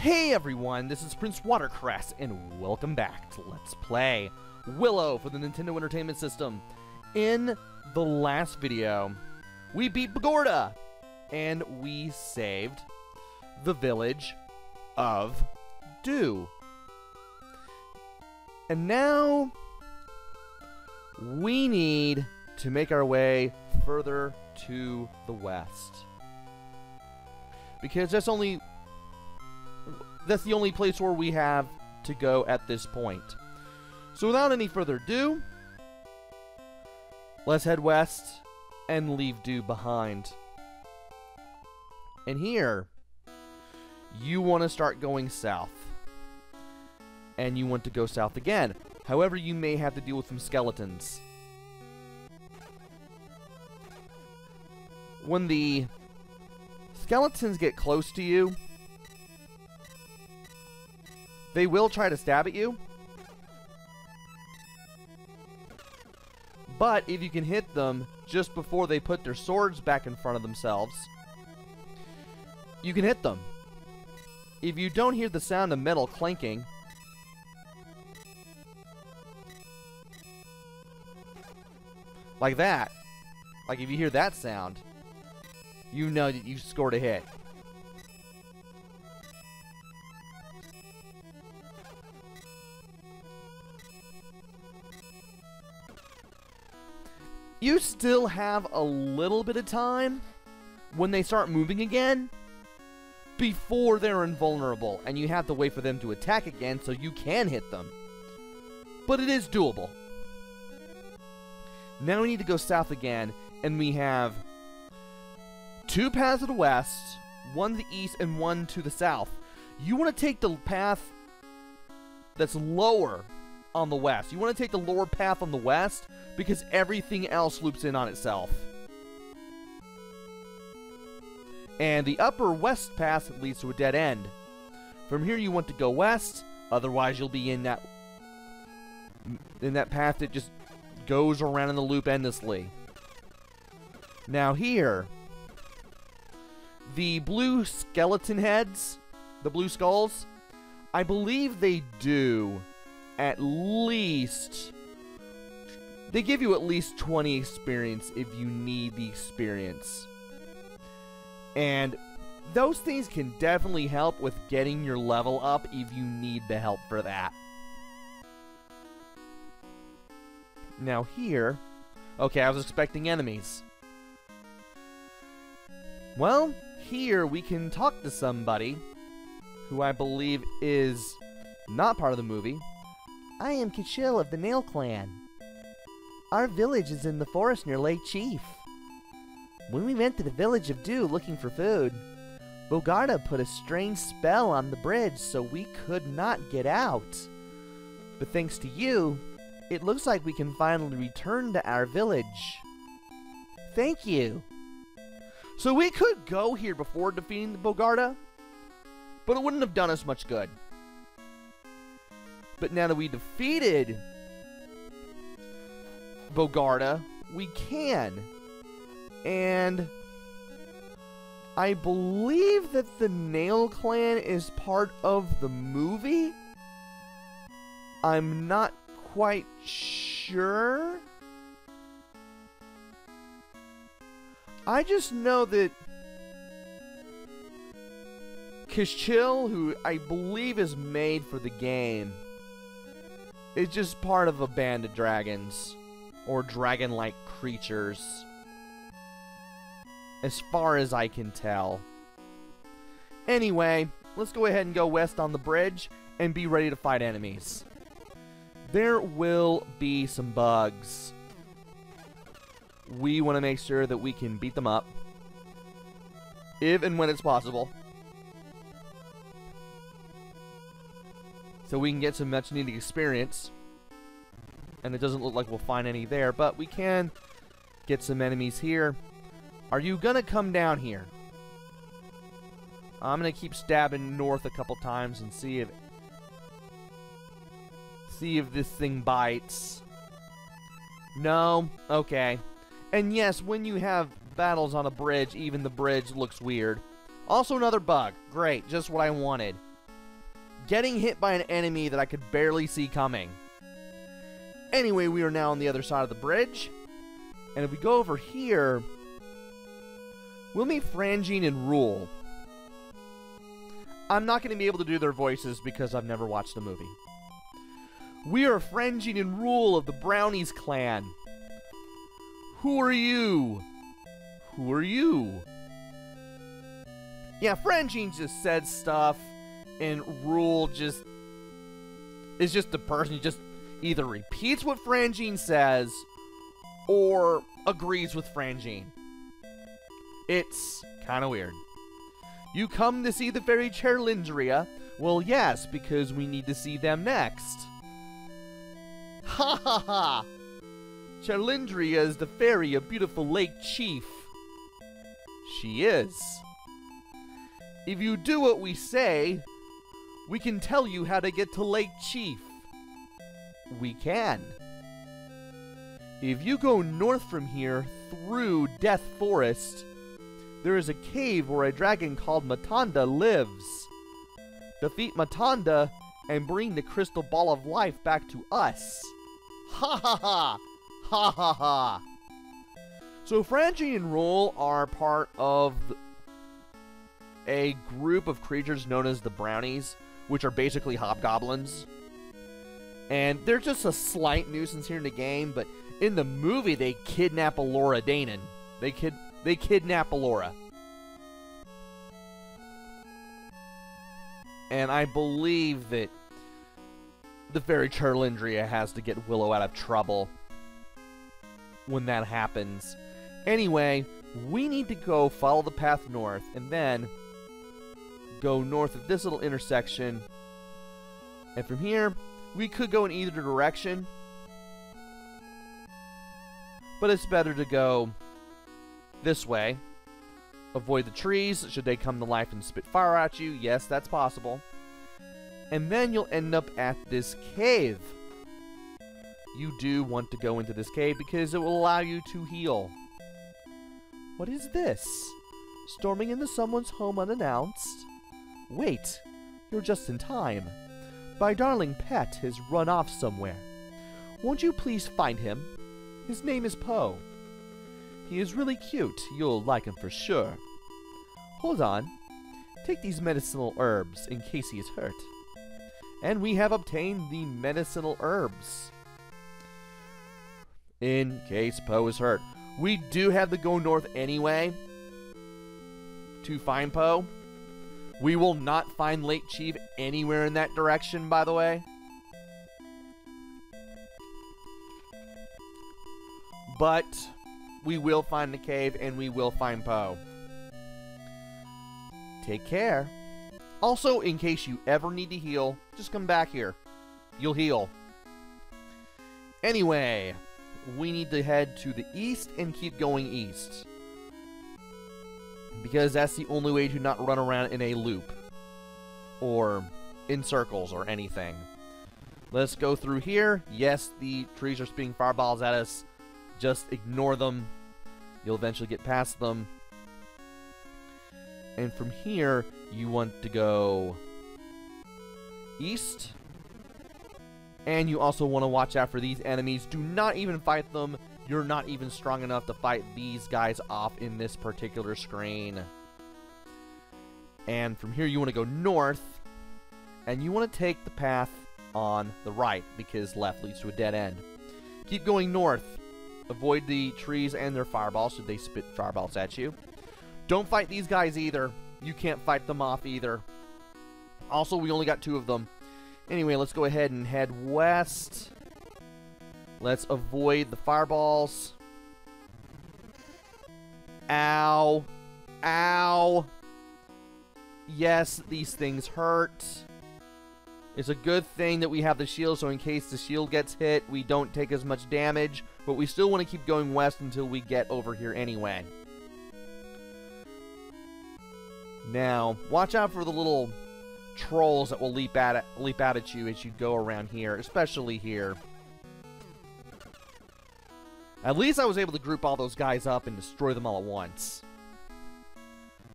Hey everyone, this is PrinceWatercress, and welcome back to Let's Play Willow for the Nintendo Entertainment System. In the last video, we beat Bogorta, and we saved the village of Dew. And now, we need to make our way further to the west. Because that's the only place where we have to go at this point. So without any further ado, let's head west and leave Dew behind. And here, you want to start going south. And you want to go south again. However, you may have to deal with some skeletons. When the skeletons get close to you, they will try to stab at you. But if you can hit them just before they put their swords back in front of themselves, you can hit them. If you don't hear the sound of metal clanking, like that, like if you hear that sound, you know that you scored a hit. You still have a little bit of time when they start moving again before they're invulnerable, and you have to wait for them to attack again so you can hit them. But it is doable. Now we need to go south again, and we have two paths to the west, one to the east, and one to the south. You want to take the path that's lower on the west. You want to take the lower path on the west because everything else loops in on itself. And the upper west path leads to a dead end. From here you want to go west, otherwise you'll be in that path that just goes around in the loop endlessly. Now here, the blue skeleton heads, the blue skulls, I believe they do at least, they give you at least 20 experience if you need the experience. And those things can definitely help with getting your level up if you need the help for that. Now here, okay, I was expecting enemies. Well, here we can talk to somebody who I believe is not part of the movie. I am Kachil of the Nail Clan. Our village is in the forest near Lake Cheef. When we went to the village of Dew looking for food, Bogorta put a strange spell on the bridge so we could not get out. But thanks to you, it looks like we can finally return to our village. Thank you. So we could go here before defeating the Bogorta, but it wouldn't have done us much good. But now that we defeated Bogorta, we can. And I believe that the Nail Clan is part of the movie. I'm not quite sure. I just know that Kachil, who I believe is made for the game, is just part of a band of dragons, or dragon-like creatures, as far as I can tell. Anyway, let's go ahead and go west on the bridge and be ready to fight enemies. There will be some bugs. We want to make sure that we can beat them up, if and when it's possible, so we can get some much needed experience. And it doesn't look like we'll find any there, but we can get some enemies here. Are you gonna come down here? I'm gonna keep stabbing north a couple times and see if this thing bites. No? Okay. And yes, when you have battles on a bridge, even the bridge looks weird. Also another bug. Great, just what I wanted. getting hit by an enemy that I could barely see coming. Anyway, we are now on the other side of the bridge. And if we go over here, we'll meet Frangine and Rule. I'm not going to be able to do their voices because I've never watched the movie. We are Frangine and Rule of the Brownies clan. Who are you? Who are you? Yeah, Frangine just said stuff, and Rule just is just the person who just either repeats what Frangine says or agrees with Frangine. It's kind of weird. You come to see the fairy Cherlindrea? Well, yes, because we need to see them next. Ha ha ha! Cherlindrea is the fairy of beautiful Lake Cheef. She is. If you do what we say, we can tell you how to get to Lake Cheef. We can. If you go north from here through Death Forest, there is a cave where a dragon called Matanda lives. Defeat Matanda and bring the crystal ball of life back to us. Ha ha ha! Ha ha ha! So Frangine and Rule are part of a group of creatures known as the Brownies, which are basically hobgoblins. And they're just a slight nuisance here in the game, but in the movie they kidnap Elora Danon. They kidnap Elora. And I believe that the fairy Cherlindrea has to get Willow out of trouble when that happens. Anyway, we need to go follow the path north, and then go north of this little intersection. And from here, we could go in either direction, but it's better to go this way. Avoid the trees, should they come to life and spit fire at you. Yes, that's possible. And then you'll end up at this cave. You do want to go into this cave because it will allow you to heal. What is this? Storming into someone's home unannounced? Wait, you're just in time. My darling pet has run off somewhere. Won't you please find him? His name is Poe. He is really cute. You'll like him for sure. Hold on. Take these medicinal herbs in case he is hurt. And we have obtained the medicinal herbs in case Poe is hurt. We do have to go north anyway to find Poe. We will not find Lake Cheef anywhere in that direction, by the way. But we will find the cave and we will find Poe. Take care. Also, in case you ever need to heal, just come back here. You'll heal. Anyway, we need to head to the east and keep going east. Because that's the only way to not run around in a loop. Or in circles or anything. Let's go through here. Yes, the trees are spitting fireballs at us. Just ignore them. You'll eventually get past them. And from here, you want to go east. And you also want to watch out for these enemies. Do not even fight them. You're not even strong enough to fight these guys off in this particular screen. And from here, you want to go north. And you want to take the path on the right, because left leads to a dead end. Keep going north. Avoid the trees and their fireballs, should they spit fireballs at you. Don't fight these guys either. You can't fight them off either. Also, we only got 2 of them. Anyway, let's go ahead and head west. Let's avoid the fireballs. Ow. Ow. Yes, these things hurt. It's a good thing that we have the shield, so in case the shield gets hit, we don't take as much damage. But we still want to keep going west until we get over here anyway. Now, watch out for the little trolls that will leap out at you as you go around here, especially here. At least I was able to group all those guys up and destroy them all at once.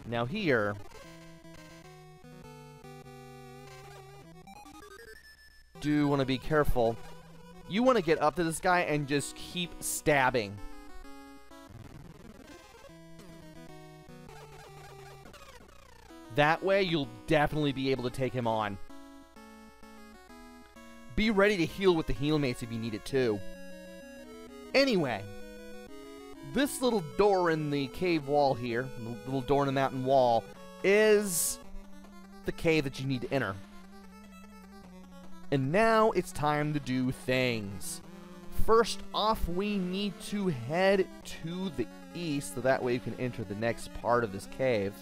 Now here, do want to be careful. You want to get up to this guy and just keep stabbing. That way, you'll definitely be able to take him on. Be ready to heal with the heal mace if you need it too. Anyway, this little door in the cave wall here, the little door in the mountain wall, is the cave that you need to enter. And now it's time to do things. First off, we need to head to the east, so that way you can enter the next part of this cave.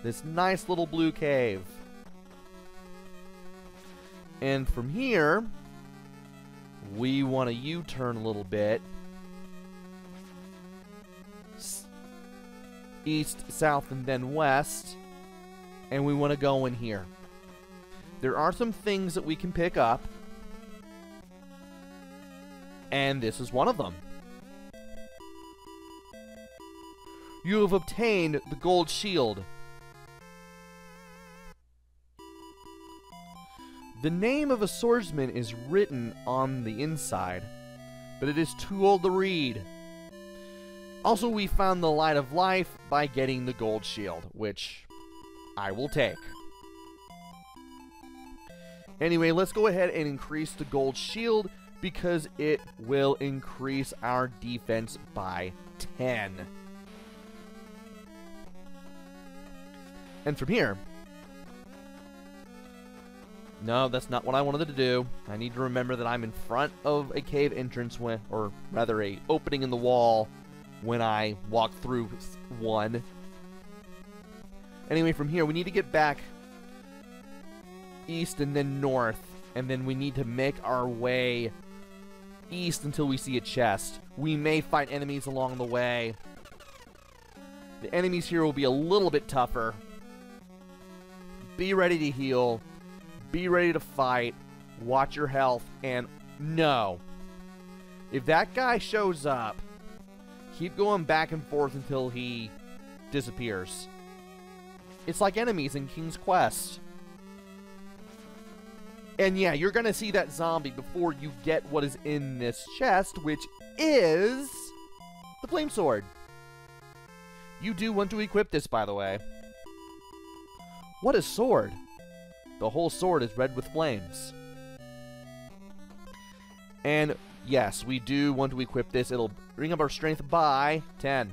This nice little blue cave. And from here, we want to U-turn a little bit. East, south, and then west. And we want to go in here. There are some things that we can pick up. And this is one of them. You have obtained the gold shield. The name of a swordsman is written on the inside, but it is too old to read. Also, we found the light of life by getting the gold shield, which I will take. Anyway, let's go ahead and increase the gold shield because it will increase our defense by 10. And from here... No, that's not what I wanted to do. I need to remember that I'm in front of a cave entrance when, or rather a opening in the wall when I walk through one. Anyway, from here we need to get back east and then north, and then we need to make our way east until we see a chest. We may fight enemies along the way. The enemies here will be a little bit tougher. Be ready to heal. Be ready to fight, watch your health, and no. If that guy shows up, keep going back and forth until he disappears. It's like enemies in King's Quest. And yeah, you're gonna see that zombie before you get what is in this chest, which is the flame sword. You do want to equip this, by the way. What is sword? The whole sword is red with flames. And yes, we do want to equip this. It'll bring up our strength by 10.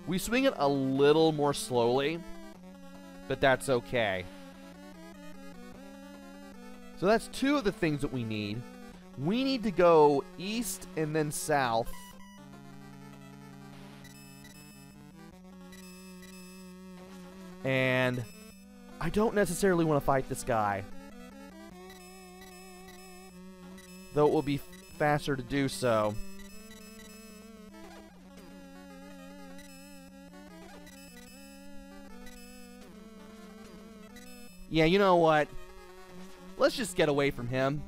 We swing it a little more slowly, but that's okay. So that's two of the things that we need. We need to go east and then south. And I don't necessarily want to fight this guy. Though it will be faster to do so. Yeah, you know what? Let's just get away from him.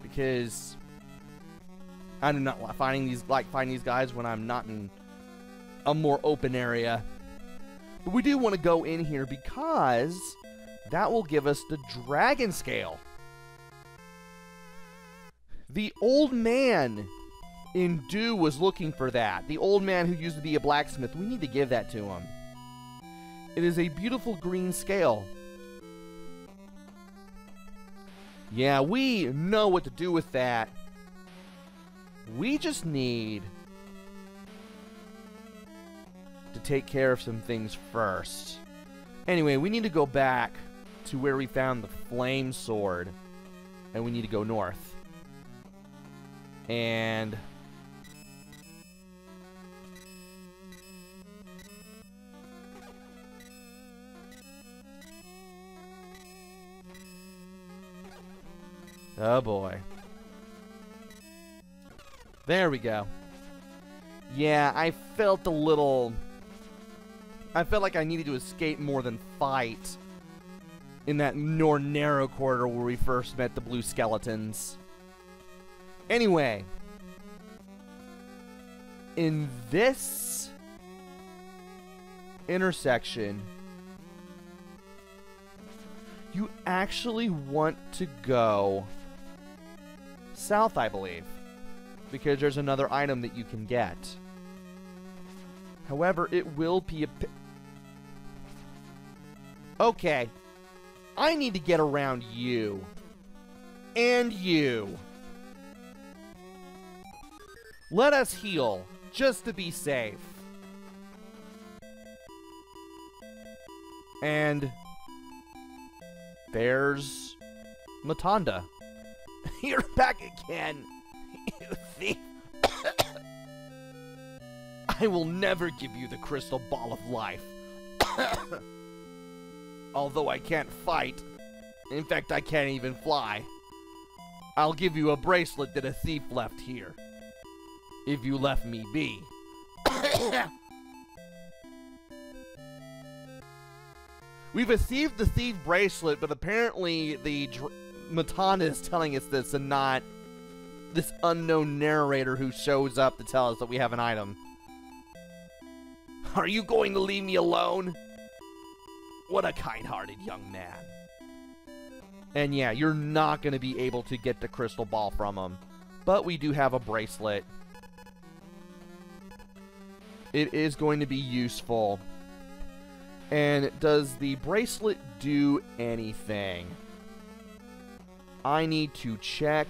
Because I do not like fighting these guys when I'm not in a more open area. But we do want to go in here because that will give us the dragon scale. The old man in Dew was looking for that. The old man who used to be a blacksmith. We need to give that to him. It is a beautiful green scale. Yeah, we know what to do with that. We just need to take care of some things first. Anyway, we need to go back to where we found the flame sword. And we need to go north. And oh boy. There we go. Yeah, I felt like I needed to escape more than fight in that more narrow corridor where we first met the blue skeletons. Anyway, in this intersection, You actually want to go south, I believe, because there's another item that you can get. However, it will be a... Okay. I need to get around you. And you. Let us heal, just to be safe. And there's Matanda. You're back again, you thief. I will never give you the crystal ball of life. Although I can't fight. In fact, I can't even fly. I'll give you a bracelet that a thief left here. If you left me be. We've received the thief bracelet, but apparently the Matana is telling us this and not this unknown narrator who shows up to tell us that we have an item. Are you going to leave me alone? What a kind-hearted young man. And yeah, you're not going to be able to get the crystal ball from him. But we do have a bracelet. It is going to be useful. And does the bracelet do anything? I need to check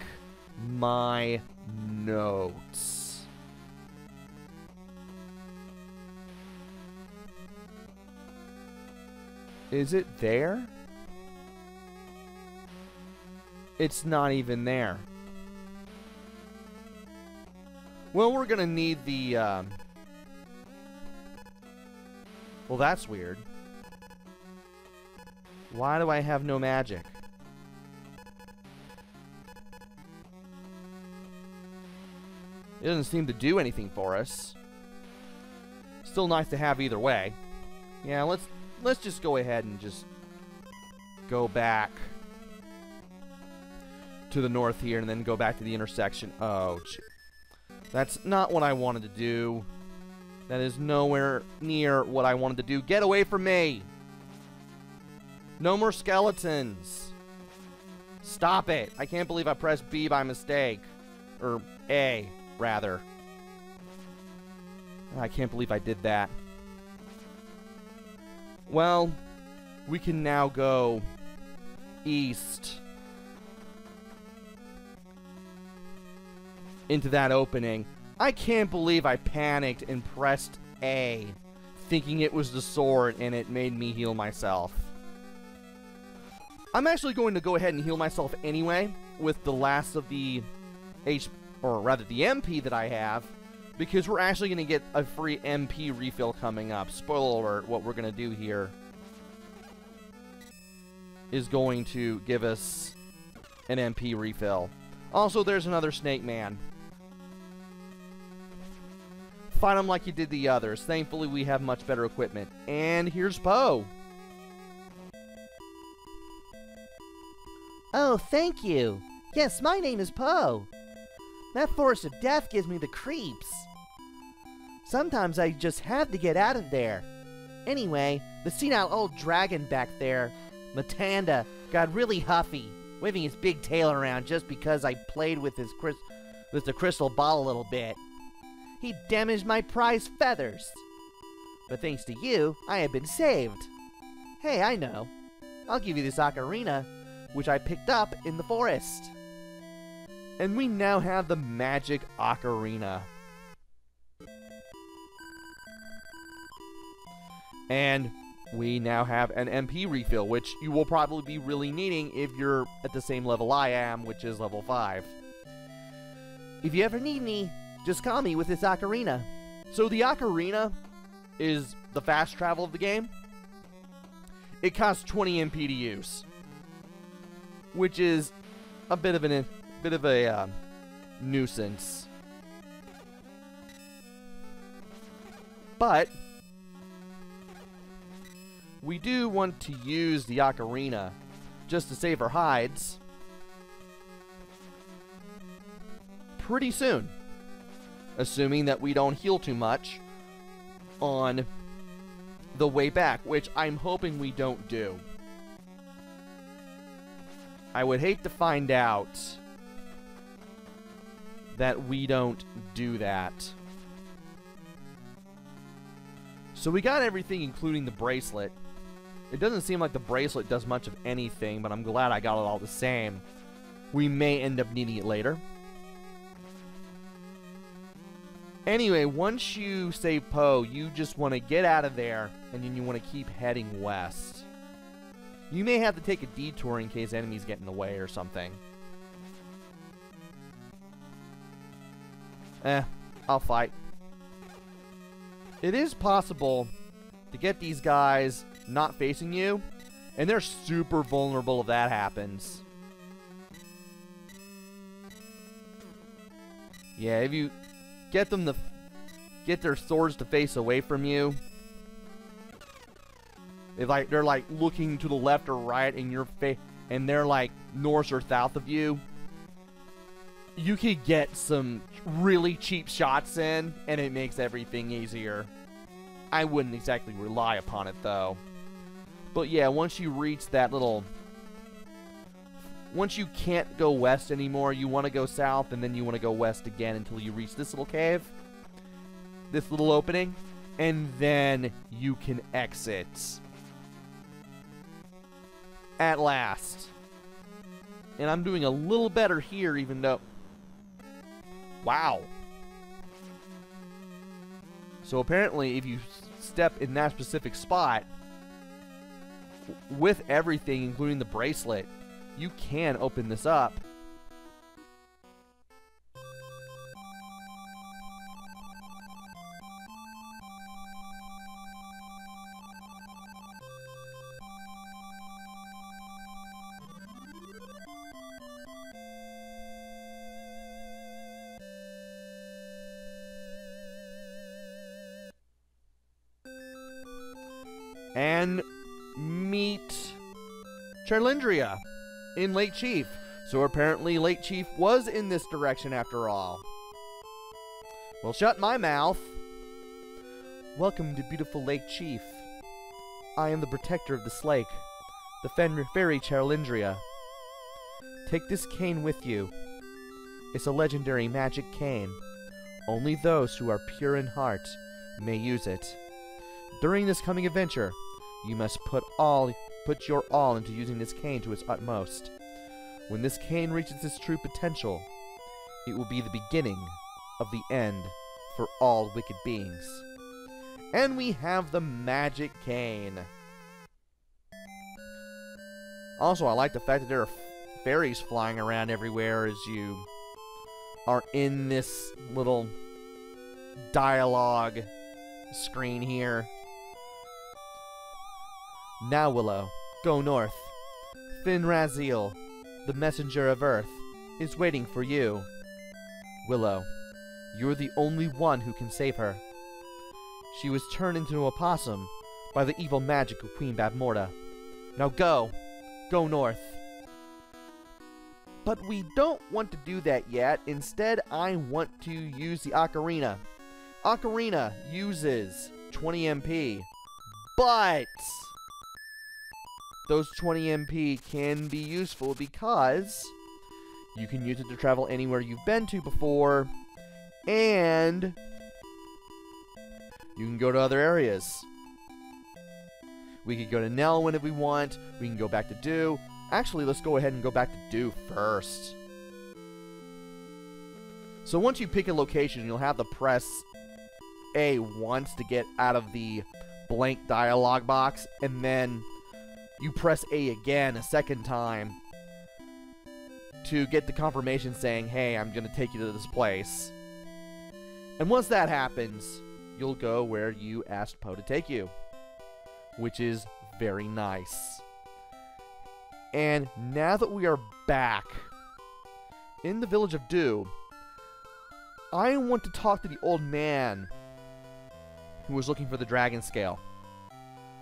my notes. Is it there? It's not even there. Well, we're gonna need the, Well, that's weird. Why do I have no magic? It doesn't seem to do anything for us. Still nice to have either way. Yeah, let's just go ahead and just go back to the north here and then go back to the intersection. Oh, that's not what I wanted to do. That is nowhere near what I wanted to do. Get away from me! No more skeletons. Stop it. I can't believe I pressed B by mistake. Or A, rather. I can't believe I did that. Well, we can now go east into that opening. I can't believe I panicked and pressed A, thinking it was the sword, and it made me heal myself. I'm actually going to go ahead and heal myself anyway with the last of the the MP that I have, because we're actually going to get a free MP refill coming up. Spoiler alert, what we're going to do here is going to give us an MP refill. Also, there's another Snake Man. Fight him like you did the others. Thankfully, we have much better equipment. And here's Poe. Oh, thank you. Yes, my name is Poe. That forest of death gives me the creeps. Sometimes I just have to get out of there. Anyway, the senile old dragon back there, Matanda, got really huffy, waving his big tail around just because I played with the crystal ball a little bit. He damaged my prized feathers. But thanks to you, I have been saved. Hey, I know. I'll give you this ocarina, which I picked up in the forest. And we now have the magic ocarina. And we now have an MP refill, which you will probably be really needing if you're at the same level I am, which is level 5. If you ever need me, just call me with this ocarina. So the ocarina is the fast travel of the game. It costs 20 MP to use, which is a bit of a nuisance. But we do want to use the ocarina just to save our hides pretty soon, assuming that we don't heal too much on the way back, which I'm hoping we don't do. I would hate to find out that we don't do that. So we got everything, including the bracelet. It doesn't seem like the bracelet does much of anything, but I'm glad I got it all the same. We may end up needing it later. Anyway, once you save Poe, you just want to get out of there, and then you want to keep heading west. You may have to take a detour in case enemies get in the way or something. I'll fight. It is possible to get these guys not facing you, and they're super vulnerable if that happens. Yeah, if you get them to get their swords to face away from you, if they're like looking to the left or right in your face, and they're like north or south of you, you could get some really cheap shots in, and it makes everything easier. I wouldn't exactly rely upon it though. But yeah, once you reach that little... Once you can't go west anymore, you want to go south, and then you want to go west again until you reach this little cave. This little opening. And then you can exit. At last. And I'm doing a little better here, even though... Wow. So apparently, if you step in that specific spot, with everything, including the bracelet, you can open this up. And meet Cherlindrea in Lake Cheef. So apparently Lake Cheef was in this direction after all. Well, shut my mouth. Welcome to beautiful Lake Cheef. I am the protector of this lake, the fairy Cherlindrea. Take this cane with you. It's a legendary magic cane. Only those who are pure in heart may use it. During this coming adventure, you must put your all into using this cane to its utmost. When this cane reaches its true potential, it will be the beginning of the end for all wicked beings. And we have the magic cane. Also, I like the fact that there are fairies flying around everywhere as you are in this little dialogue screen here. Now, Willow, go north. Fin Raziel, the messenger of Earth, is waiting for you. Willow, you're the only one who can save her. She was turned into a possum by the evil magic of Queen Babmorda. Now go! Go north. But we don't want to do that yet. Instead, I want to use the ocarina. Ocarina uses 20 MP, but those 20 MP can be useful because you can use it to travel anywhere you've been to before, and you can go to other areas. We could go to Nelwyn if we want. We can go back to Dew. Actually, let's go ahead and go back to Dew first. So once you pick a location, you'll have to press A once to get out of the blank dialog box, and then you press A again a second time to get the confirmation saying, hey, I'm going to take you to this place. And once that happens, you'll go where you asked Poe to take you, which is very nice. And now that we are back in the village of Dew, I want to talk to the old man who was looking for the dragon scale.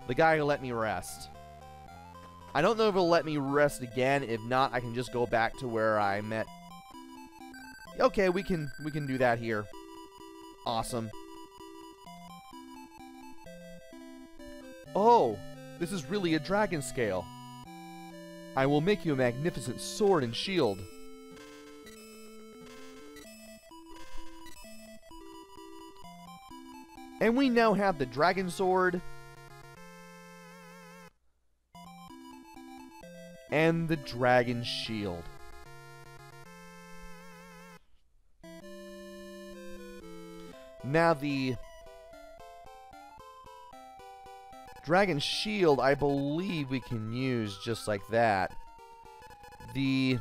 The guy who let me rest. I don't know if it'll let me rest again. If not, I can just go back to where I met. Okay, we can do that here. Awesome. Oh, this is really a dragon scale. I will make you a magnificent sword and shield. And we now have the dragon sword and the dragon shield. Now the dragon shield, I believe we can use just like that. The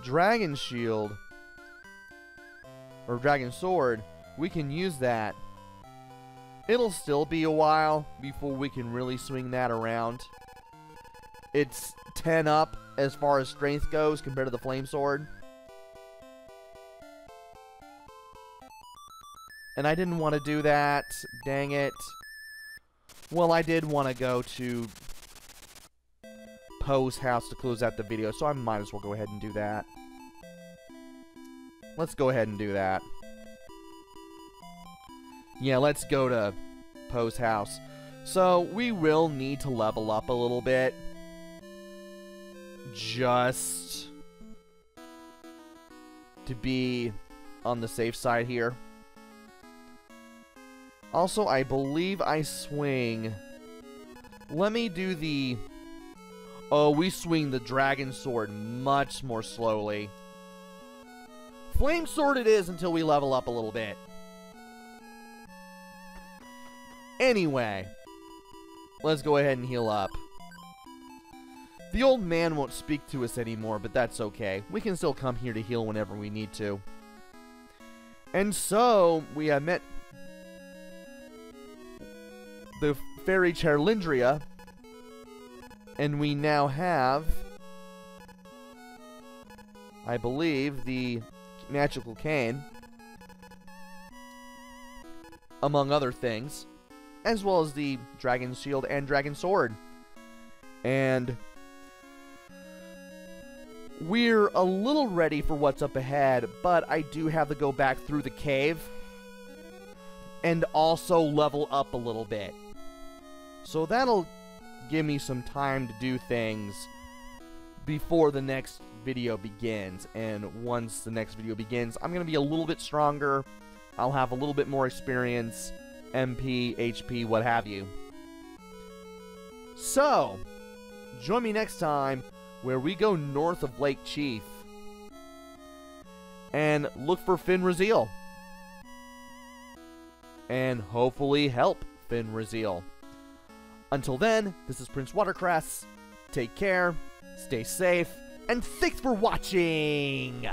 dragon shield, or dragon sword, we can use that. It'll still be a while before we can really swing that around. It's 10 up as far as strength goes compared to the flame sword. And I didn't want to do that. Dang it. Well, I did want to go to Poe's house to close out the video, so I might as well go ahead and do that. Let's go ahead and do that. Yeah, let's go to Poe's house. So, we will need to level up a little bit. Just to be on the safe side here. Also, I believe I swing... Let me do the... Oh, we swing the dragon sword much more slowly. Flame sword it is until we level up a little bit. Anyway, let's go ahead and heal up. The old man won't speak to us anymore, but that's okay. We can still come here to heal whenever we need to. And so, we have met the fairy Cherlindrea, and we now have, I believe, the magical cane, among other things, as well as the dragon shield and dragon sword. And we're a little ready for what's up ahead, but I do have to go back through the cave and also level up a little bit. So that'll give me some time to do things before the next video begins. And once the next video begins, I'm going to be a little bit stronger. I'll have a little bit more experience, MP, HP, what have you. So, join me next time where we go north of Lake Cheef and look for Fin Raziel. And hopefully help Fin Raziel. Until then, this is PrinceWatercress. Take care, stay safe, and thanks for watching!